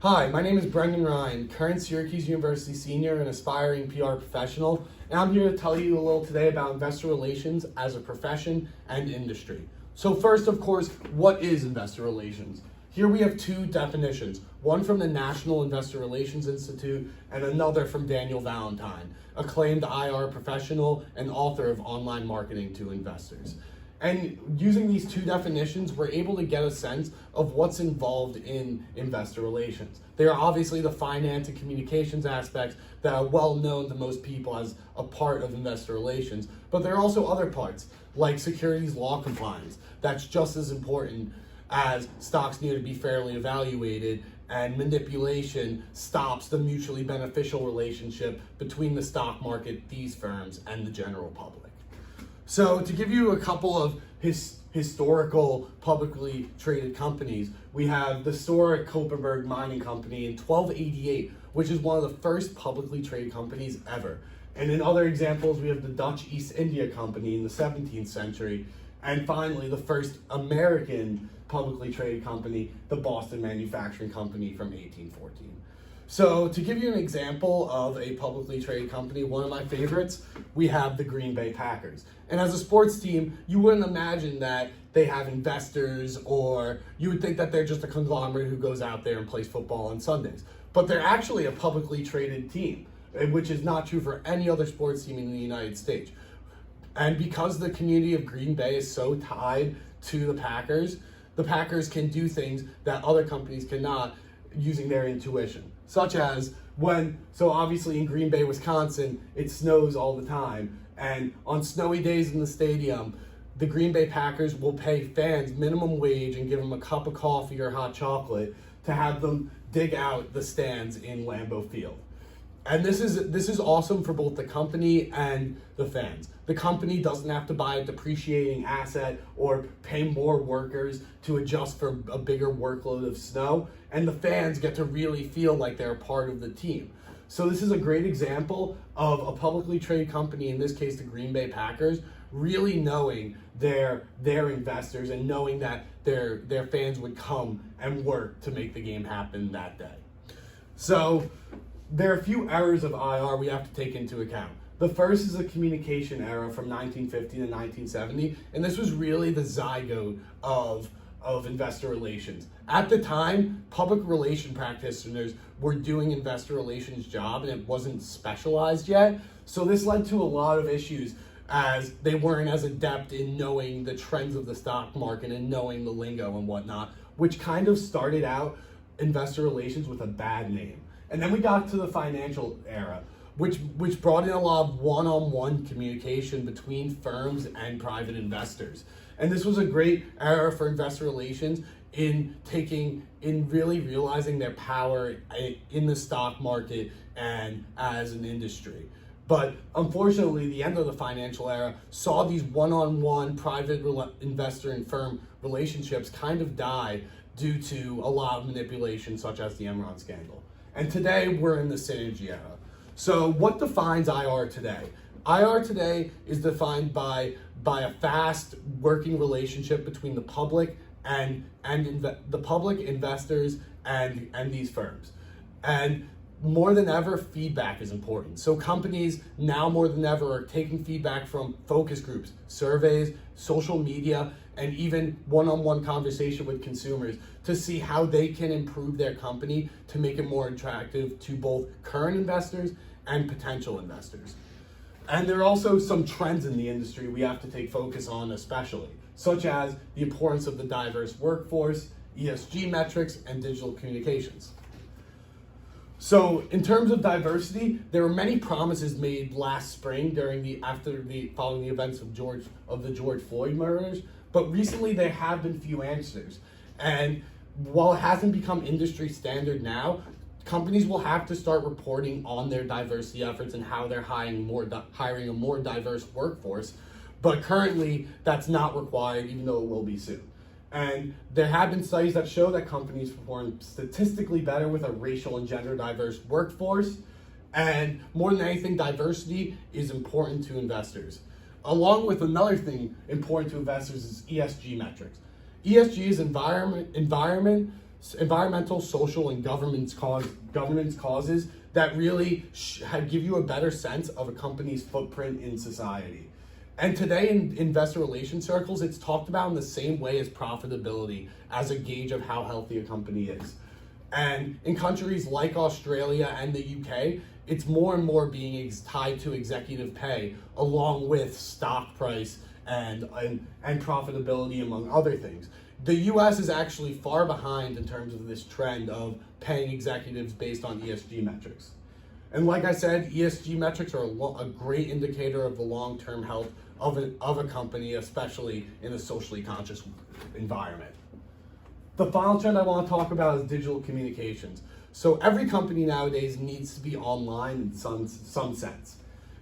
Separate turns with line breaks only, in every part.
Hi, my name is Brendan Ryan, current Syracuse University senior and aspiring PR professional, and I'm here to tell you a little today about investor relations as a profession and industry. So first, of course, what is investor relations? Here we have two definitions, one from the National Investor Relations Institute and another from Daniel Valentine, acclaimed IR professional and author of Online Marketing to Investors. And using these two definitions, we're able to get a sense of what's involved in investor relations. They are obviously the finance and communications aspects that are well known to most people as a part of investor relations, but there are also other parts, like securities law compliance, that's just as important as stocks need to be fairly evaluated, and manipulation stops the mutually beneficial relationship between the stock market, these firms, and the general public. So to give you a couple of historical publicly traded companies, we have the Stora Kopparberg Mining Company in 1288, which is one of the first publicly traded companies ever. And in other examples, we have the Dutch East India Company in the 17th century. And finally, the first American publicly traded company, the Boston Manufacturing Company from 1814. So to give you an example of a publicly traded company, one of my favorites, we have the Green Bay Packers. And as a sports team, you wouldn't imagine that they have investors, or you would think that they're just a conglomerate who goes out there and plays football on Sundays. But they're actually a publicly traded team, which is not true for any other sports team in the United States. And because the community of Green Bay is so tied to the Packers can do things that other companies cannot using their intuition. Such as so obviously in Green Bay, Wisconsin, it snows all the time. And on snowy days in the stadium, the Green Bay Packers will pay fans minimum wage and give them a cup of coffee or hot chocolate to have them dig out the stands in Lambeau Field. And this is awesome for both the company and the fans. The company doesn't have to buy a depreciating asset or pay more workers to adjust for a bigger workload of snow, and the fans get to really feel like they're a part of the team. So this is a great example of a publicly traded company, in this case the Green Bay Packers, really knowing their investors and knowing that their fans would come and work to make the game happen that day. So there are a few errors of IR we have to take into account. The first is the communication era from 1950 to 1970, and this was really the zygote of investor relations. At the time, public relation practitioners were doing investor relations job, and it wasn't specialized yet. So this led to a lot of issues, as they weren't as adept in knowing the trends of the stock market and knowing the lingo and whatnot, which kind of started out investor relations with a bad name. And then we got to the financial era, which brought in a lot of one-on-one communication between firms and private investors. And this was a great era for investor relations in really realizing their power in the stock market and as an industry. But unfortunately, the end of the financial era saw these one-on-one private investor and firm relationships kind of die due to a lot of manipulation, such as the Enron scandal. And today we're in the synergy era. So what defines IR today? IR today is defined by a fast working relationship between the public and the public, investors, and these firms. And more than ever, feedback is important. So companies now more than ever are taking feedback from focus groups, surveys, social media, and even one-on-one conversation with consumers to see how they can improve their company to make it more attractive to both current investors and potential investors. And there are also some trends in the industry we have to take focus on especially, such as the importance of the diverse workforce, ESG metrics, and digital communications. So in terms of diversity, there were many promises made last spring following the events of the George Floyd murders, but recently there have been few answers. And while it hasn't become industry standard now, companies will have to start reporting on their diversity efforts and how they're hiring a more diverse workforce. But currently, that's not required, even though it will be soon. And there have been studies that show that companies perform statistically better with a racial and gender diverse workforce. And more than anything, diversity is important to investors. Along with another thing important to investors is ESG metrics. ESG is environment, environmental, social, and governance causes that really give you a better sense of a company's footprint in society. And today in investor relations circles, it's talked about in the same way as profitability as a gauge of how healthy a company is. And in countries like Australia and the UK, it's more and more being tied to executive pay along with stock price and profitability, among other things. The US is actually far behind in terms of this trend of paying executives based on ESG metrics. And like I said, ESG metrics are a great indicator of the long-term health of a company, especially in a socially conscious environment. The final trend I want to talk about is digital communications. So every company nowadays needs to be online in some sense.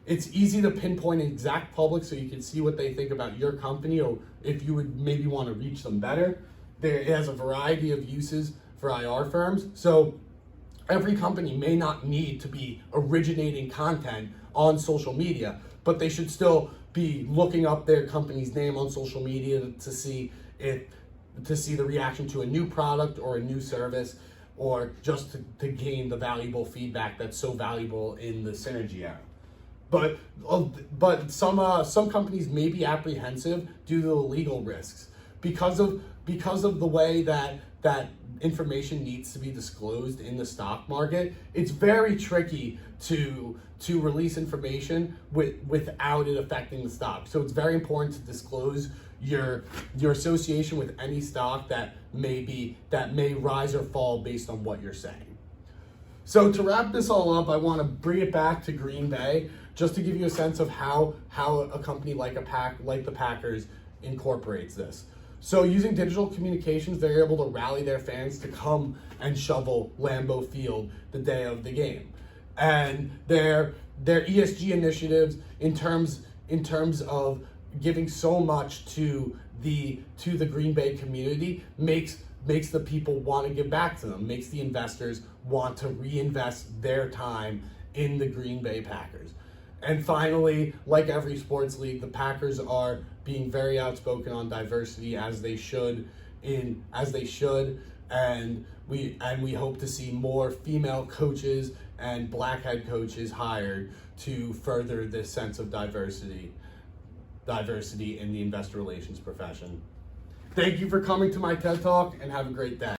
It's easy to pinpoint an exact public so you can see what they think about your company, or if you would maybe want to reach them better. It has a variety of uses for IR firms. So every company may not need to be originating content on social media, but they should still be looking up their company's name on social media to see the reaction to a new product or a new service, or just to gain the valuable feedback that's so valuable in the synergy era. But some companies may be apprehensive due to the legal risks because of the way that information needs to be disclosed in the stock market. It's very tricky to release information without it affecting the stock. So it's very important to disclose your association with any stock that may rise or fall based on what you're saying. So to wrap this all up, I want to bring it back to Green Bay, just to give you a sense of how a company like the Packers incorporates this. So using digital communications, they're able to rally their fans to come and shovel Lambeau Field the day of the game. And their ESG initiatives in terms of giving so much to the Green Bay community makes the people want to give back to them, makes the investors want to reinvest their time in the Green Bay Packers. And finally, like every sports league, the Packers are being very outspoken on diversity as they should, and we hope to see more female coaches and black head coaches hired to further this sense of diversity in the investor relations profession. Thank you for coming to my TED Talk, and have a great day.